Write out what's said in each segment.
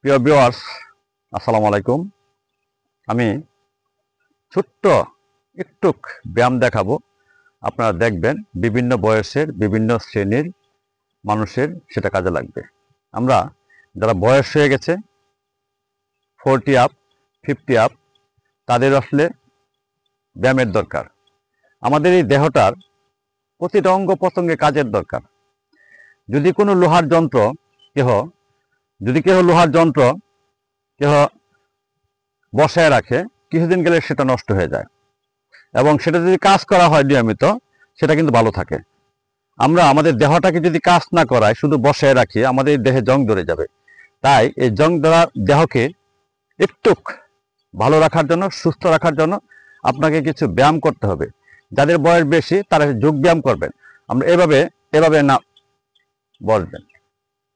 প্রিয় ভিউয়ার্স, আসসালামু আলাইকুম। আমি ছোট্ট একটুক ব্যায়াম দেখাবো। আপনারা দেখবেন বিভিন্ন বয়সের বিভিন্ন শ্রেণীর মানুষের সেটা কাজে লাগবে। আমরা যারা বয়স হয়ে গেছে 40 আপ 50 আপ তাদের আসলে ব্যায়ামের দরকার। আমাদের এই দেহটার প্রতিটা অঙ্গ প্রত্যঙ্গে কাজের দরকার। যদি কোনো লোহার যন্ত্র কেহ লোহার যন্ত্র কেহ বসায় রাখে, কিছুদিন গেলে সেটা নষ্ট হয়ে যায়, এবং সেটা যদি কাজ করা হয় নিয়মিত সেটা কিন্তু ভালো থাকে। আমরা আমাদের দেহটাকে যদি কাজ না করাই, শুধু বসায় রাখি, আমাদের দেহে জং ধরে যাবে। তাই এই জং ধরা দেহকে একটু ভালো রাখার জন্য, সুস্থ রাখার জন্য আপনাকে কিছু ব্যায়াম করতে হবে। যাদের বয়স বেশি তারা যোগ ব্যায়াম করবেন। আমরা এভাবে না বসবেন,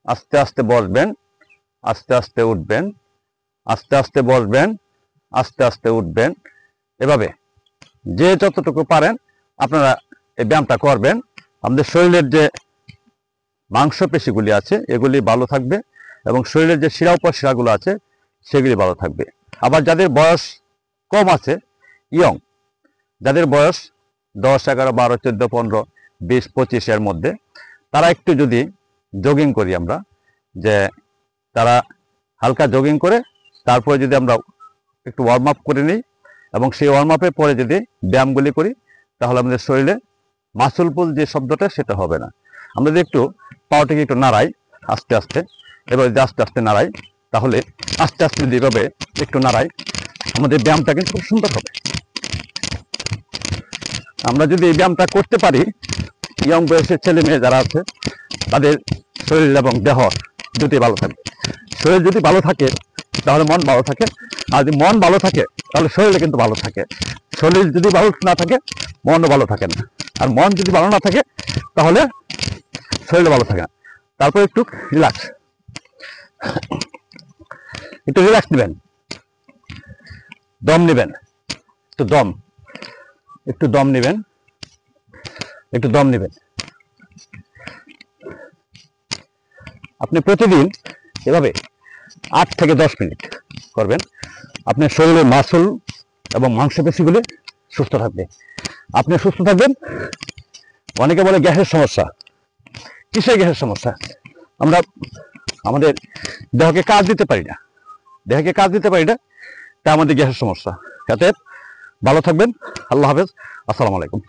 আস্তে আস্তে বসবেন, আস্তে আস্তে উঠবেন, আস্তে আস্তে বসবেন, আস্তে আস্তে উঠবেন। এভাবে যে যতটুকু পারেন আপনারা এই ব্যায়ামটা করবেন। আমাদের শরীরের যে মাংসপেশিগুলি আছে এগুলি ভালো থাকবে, এবং শরীরের যে শিরা উপশিরাগুলো আছে সেগুলি ভালো থাকবে। আবার যাদের বয়স কম আছে, ইয়ং, যাদের বয়স 10, 11, 12, 14, 15, 20, 25 এর মধ্যে, তারা একটু যদি জগিং করি আমরা, যে তারা হালকা জগিং করে তারপরে যদি আমরা একটু ওয়ার্ম আপ করে নিই, এবং সেই ওয়ার্ম আপের পরে যদি ব্যায়ামগুলি করি, তাহলে আমাদের শরীরে মাসল পুল যে শব্দটা সেটা হবে না। আমরা যদি একটু পাওয়াটাকে একটু নাড়াই আস্তে আস্তে, এবার যদি আস্তে আস্তে নাড়াই, তাহলে আস্তে আস্তে যদি এভাবে একটু নাড়াই, আমাদের ব্যায়ামটা কিন্তু খুব সুন্দর হবে। আমরা যদি এই ব্যায়ামটা করতে পারি, ইয়ং বয়সের ছেলে মেয়ে যারা আছে তাদের শরীর এবং দেহ দুটি ভালো থাকবে। শরীর যদি ভালো থাকে তাহলে মন ভালো থাকে, আর যদি মন ভালো থাকে তাহলে শরীরে কিন্তু ভালো থাকে। শরীর যদি ভালো না থাকে মনও ভালো থাকে না, আর মন যদি ভালো না থাকে তাহলে শরীরে ভালো থাকে না। তারপর একটু রিল্যাক্স নেবেন, দম নেবেন, একটু দম নেবেন। আপনি প্রতিদিন এভাবে 8 থেকে 10 মিনিট করবেন। আপনার শরীরের মাসল এবং মাংসপেশিগুলো সুস্থ থাকবে, আপনি সুস্থ থাকবেন। অনেকে বলে গ্যাসের সমস্যা। কিসের গ্যাসের সমস্যা? আমরা আমাদের দেহকে কাজ দিতে পারি না, তা আমাদের গ্যাসের সমস্যা। যাতে ভালো থাকবেন। আল্লাহ হাফেজ, আসসালামু আলাইকুম।